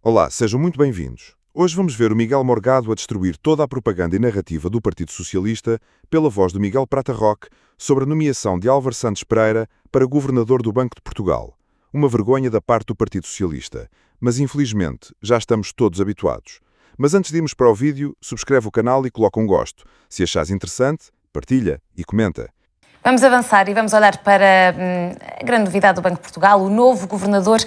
Olá, sejam muito bem-vindos. Hoje vamos ver o Miguel Morgado a destruir toda a propaganda e narrativa do Partido Socialista pela voz do Miguel Prata Roque sobre a nomeação de Álvaro Santos Pereira para governador do Banco de Portugal. Uma vergonha da parte do Partido Socialista, mas infelizmente já estamos todos habituados. Mas antes de irmos para o vídeo, subscreve o canal e coloca um gosto. Se achares interessante, partilha e comenta. Vamos avançar e vamos olhar para a grande novidade do Banco de Portugal, o novo governador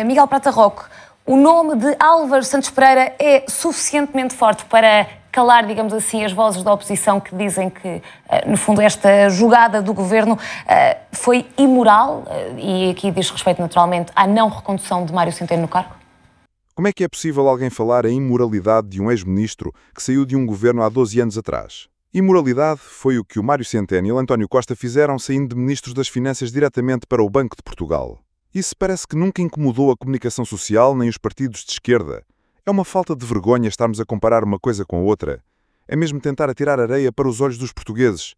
Miguel Prata Roque. O nome de Álvaro Santos Pereira é suficientemente forte para calar, digamos assim, as vozes da oposição que dizem que, no fundo, esta jogada do governo foi imoral e aqui diz respeito, naturalmente, à não recondução de Mário Centeno no cargo? Como é que é possível alguém falar em imoralidade de um ex-ministro que saiu de um governo há 12 anos atrás? Imoralidade foi o que o Mário Centeno e o António Costa fizeram saindo de ministros das Finanças diretamente para o Banco de Portugal. Isso parece que nunca incomodou a comunicação social nem os partidos de esquerda. É uma falta de vergonha estarmos a comparar uma coisa com a outra. É mesmo tentar atirar areia para os olhos dos portugueses.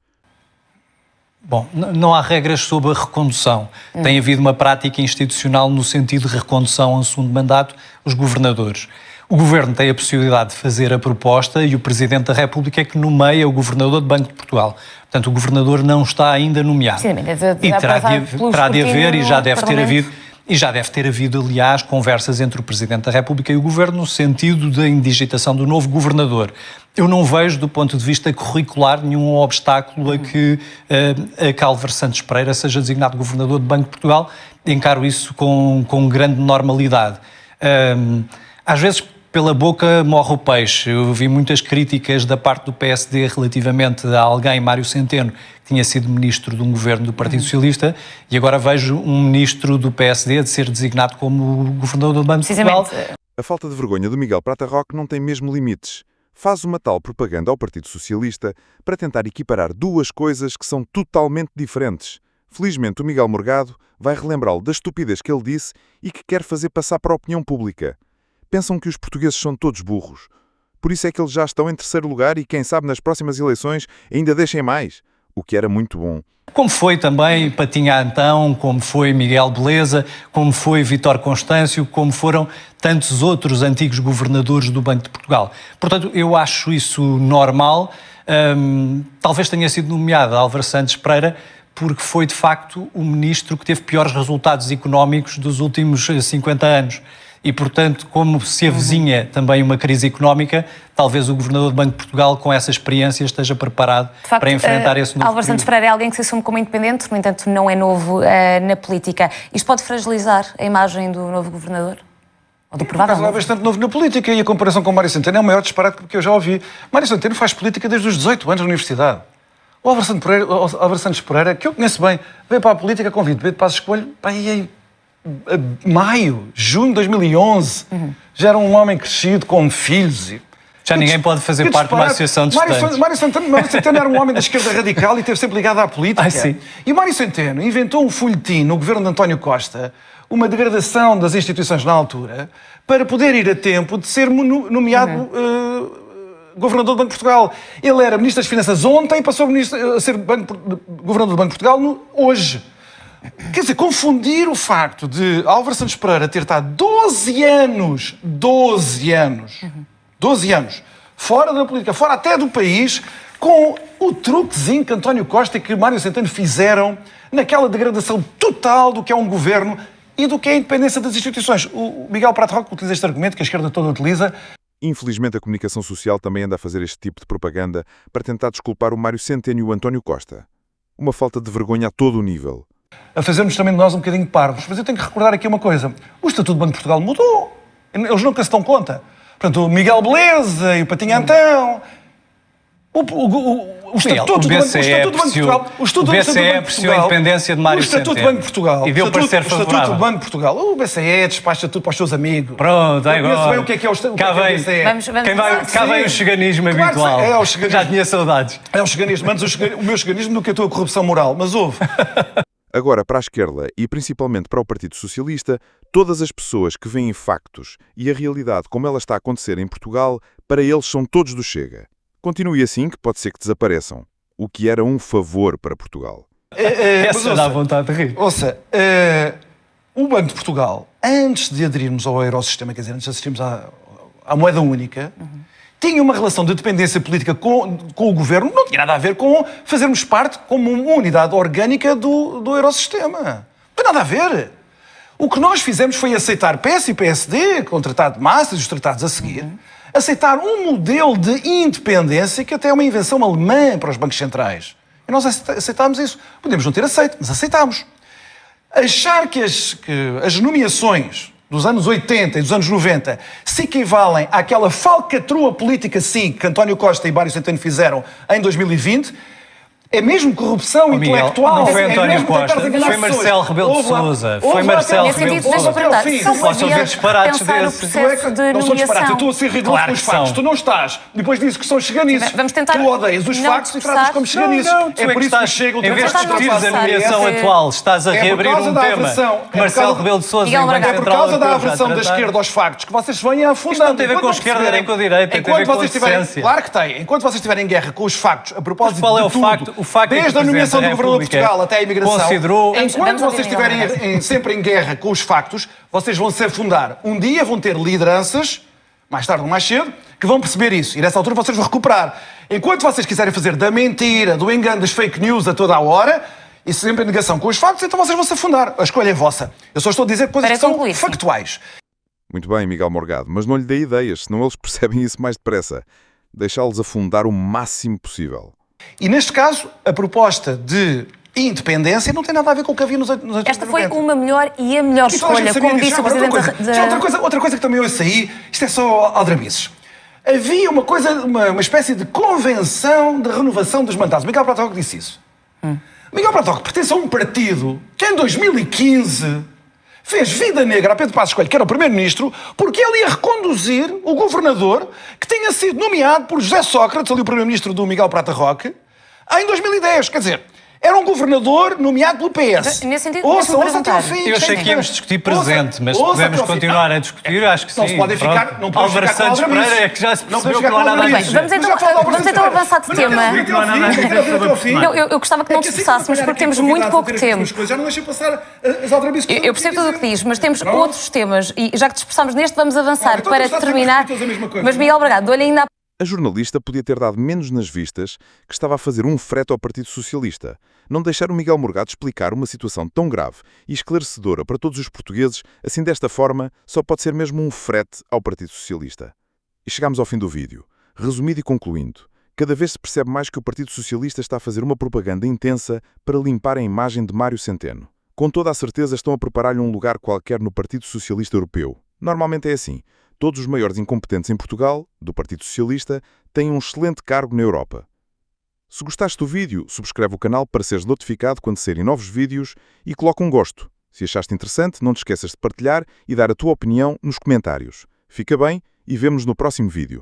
Bom, não há regras sobre a recondução. Tem havido uma prática institucional no sentido de recondução a um segundo mandato, os governadores. O Governo tem a possibilidade de fazer a proposta e o Presidente da República é que nomeia o Governador do Banco de Portugal. Portanto, o Governador não está ainda nomeado. Sim, e terá de haver, e já deve ter havido, aliás, conversas entre o Presidente da República e o Governo no sentido da indigitação do novo Governador. Eu não vejo, do ponto de vista curricular, nenhum obstáculo a que Álvaro Santos Pereira seja designado Governador do Banco de Portugal. Encaro isso com grande normalidade. Às vezes, pela boca morre o peixe. Eu vi muitas críticas da parte do PSD relativamente a alguém, Mário Centeno, que tinha sido ministro de um governo do Partido Socialista, e agora vejo um ministro do PSD de ser designado como governador do Banco de Portugal. A falta de vergonha do Miguel Prata Roque não tem mesmo limites. Faz uma tal propaganda ao Partido Socialista para tentar equiparar duas coisas que são totalmente diferentes. Felizmente, o Miguel Morgado vai relembrá-lo da estupidez que ele disse e que quer fazer passar para a opinião pública. Pensam que os portugueses são todos burros. Por isso é que eles já estão em terceiro lugar e, quem sabe, nas próximas eleições ainda deixem mais. O que era muito bom. Como foi também Patinha Antão, como foi Miguel Beleza, como foi Vítor Constâncio, como foram tantos outros antigos governadores do Banco de Portugal. Portanto, eu acho isso normal. Talvez tenha sido nomeado Álvaro Santos Pereira porque foi, de facto, o ministro que teve piores resultados económicos dos últimos 50 anos. E, portanto, como se avizinha também uma crise económica, talvez o Governador do Banco de Portugal, com essa experiência, esteja preparado de facto, para enfrentar esse novo Álvaro Santos Pereira é alguém que se assume como independente, no entanto não é novo na política. Isto pode fragilizar a imagem do novo Governador? Ou do provável? É bastante novo na política e a comparação com o Mário Centeno é o maior disparate que eu já ouvi. Mário Centeno faz política desde os 18 anos na universidade. O Álvaro Santos Pereira, que eu conheço bem, veio para a política com 20 de Passos Coelho, maio, junho de 2011, já era um homem crescido, com filhos. Já ninguém pode fazer parte de uma associação de estudantes. Mário Centeno era um homem da esquerda radical e esteve sempre ligado à política. Sim. E Mário Centeno inventou um folhetim no governo de António Costa, uma degradação das instituições na altura, para poder ir a tempo de ser nomeado governador do Banco de Portugal. Ele era ministro das Finanças ontem e passou a ser governador do Banco de Portugal hoje. Quer dizer, confundir o facto de Álvaro Santos Pereira ter estado 12 anos, fora da política, fora até do país, com o truquezinho que António Costa e que Mário Centeno fizeram naquela degradação total do que é um governo e do que é a independência das instituições. O Miguel Prata Roque utiliza este argumento, que a esquerda toda utiliza. Infelizmente, a comunicação social também anda a fazer este tipo de propaganda para tentar desculpar o Mário Centeno e o António Costa. Uma falta de vergonha a todo o nível. A fazermos também de nós um bocadinho parvos. Mas eu tenho que recordar aqui uma coisa. O Estatuto do Banco de Portugal mudou. Eles nunca se dão conta. Portanto, o Miguel Beleza e o Patinha Antão... O Estatuto do Banco de Portugal... O BCE apreciou a independência de Mário Centeno. O Estatuto do Banco de Portugal... E deu parecer favorável. O Estatuto do Banco de Portugal... O BCE despacha tudo para os seus amigos. Pronto, agora... Conheço bem o que é o BCE. Cá vem o cheganismo habitual. É o cheganismo. Já tinha saudades. É o cheganismo. Antes o meu cheganismo do que a tua corrupção moral. Mas houve... Agora, para a esquerda e principalmente para o Partido Socialista, todas as pessoas que veem factos e a realidade como ela está a acontecer em Portugal, para eles são todos do Chega. Continue assim que pode ser que desapareçam, o que era um favor para Portugal. Essa dá vontade de rir. Ouça, o Banco de Portugal, antes de aderirmos ao Eurosistema, quer dizer, antes de assistirmos à moeda única, tinha uma relação de dependência política com o governo, não tinha nada a ver com fazermos parte como uma unidade orgânica do Eurosistema. Não tem nada a ver. O que nós fizemos foi aceitar PS e PSD, com o Tratado de Maastricht e os tratados a seguir, aceitar um modelo de independência que até é uma invenção alemã para os bancos centrais. E nós aceitámos isso. Podemos não ter aceito, mas aceitámos. Achar que as nomeações dos anos 80 e dos anos 90 se equivalem àquela falcatrua política, sim, que António Costa e Mário Centeno fizeram em 2020, é mesmo corrupção intelectual. Não foi António Costa, foi Marcelo Rebelo de Sousa. Foi Marcelo Rebelo de Sousa. Não posso ouvir disparates desses. Não são disparates, eu estou a ser rigoroso com os factos. Tu não estás. Depois dizes que são cheganices. Tu odeias os factos e tratas como cheganices. É por isso que chegam... Em vez de discutires a nomeação atual, estás a reabrir um tema. Marcelo Rebelo de Sousa e o Banco Central Europeu. É por causa da aversão da esquerda aos factos que vocês vêm afundando. Isto não tem a ver com a esquerda nem com a direita, tem a ver com a decência. Claro que tem. Enquanto vocês estiverem em guerra com os factos, a propósito de tudo... O facto desde a nomeação do Governador de Portugal até a imigração, enquanto vocês estiverem sempre em guerra com os factos, vocês vão se afundar. Um dia vão ter lideranças, mais tarde ou mais cedo, que vão perceber isso. E nessa altura vocês vão recuperar. Enquanto vocês quiserem fazer da mentira, do engano, das fake news a toda a hora, e sempre em negação com os factos, então vocês vão se afundar. A escolha é vossa. Eu só estou a dizer coisas que são factuais. Muito bem, Miguel Morgado, mas não lhe dê ideias, senão eles percebem isso mais depressa. Deixá-los afundar o máximo possível. E neste caso, a proposta de independência não tem nada a ver com o que havia nos anos 80. Esta foi uma melhor e a melhor escolha, como disse o Presidente da... Outra coisa que também ouço aí, isto é só aldrabices. Havia uma espécie de convenção de renovação dos mandatos. Miguel Prata Roque disse isso. Miguel Prata Roque pertence a um partido que em 2015 fez vida negra a Pedro Passos Coelho, que era o primeiro-ministro, porque ele ia reconduzir o governador que tinha sido nomeado por José Sócrates, ali o primeiro-ministro do Miguel Prata Roque, em 2010. Quer dizer, era um governador nomeado pelo PS. Nesse sentido, ouça até ao fim. Eu achei que íamos discutir presente, mas podemos continuar a discutir, acho que sim. Não se pode ficar... Álvaro Santos Pereira é que já se percebeu que não há nada a dizer. Vamos então avançar de tema. Eu gostava que não dispersássemos, porque temos muito pouco tempo. Já não deixei passar as aldrabices. Eu percebo tudo o que diz, mas temos outros temas, e já que dispersámos neste, vamos avançar para terminar. Mas, Miguel Bragado, dou-lhe ainda A jornalista podia ter dado menos nas vistas que estava a fazer um frete ao Partido Socialista. Não deixar o Miguel Morgado explicar uma situação tão grave e esclarecedora para todos os portugueses, assim desta forma, só pode ser mesmo um frete ao Partido Socialista. E chegamos ao fim do vídeo. Resumido e concluindo, cada vez se percebe mais que o Partido Socialista está a fazer uma propaganda intensa para limpar a imagem de Mário Centeno. Com toda a certeza estão a preparar-lhe um lugar qualquer no Partido Socialista Europeu. Normalmente é assim. Todos os maiores incompetentes em Portugal, do Partido Socialista, têm um excelente cargo na Europa. Se gostaste do vídeo, subscreve o canal para seres notificado quando saírem novos vídeos e coloca um gosto. Se achaste interessante, não te esqueças de partilhar e dar a tua opinião nos comentários. Fica bem e vemo-nos no próximo vídeo.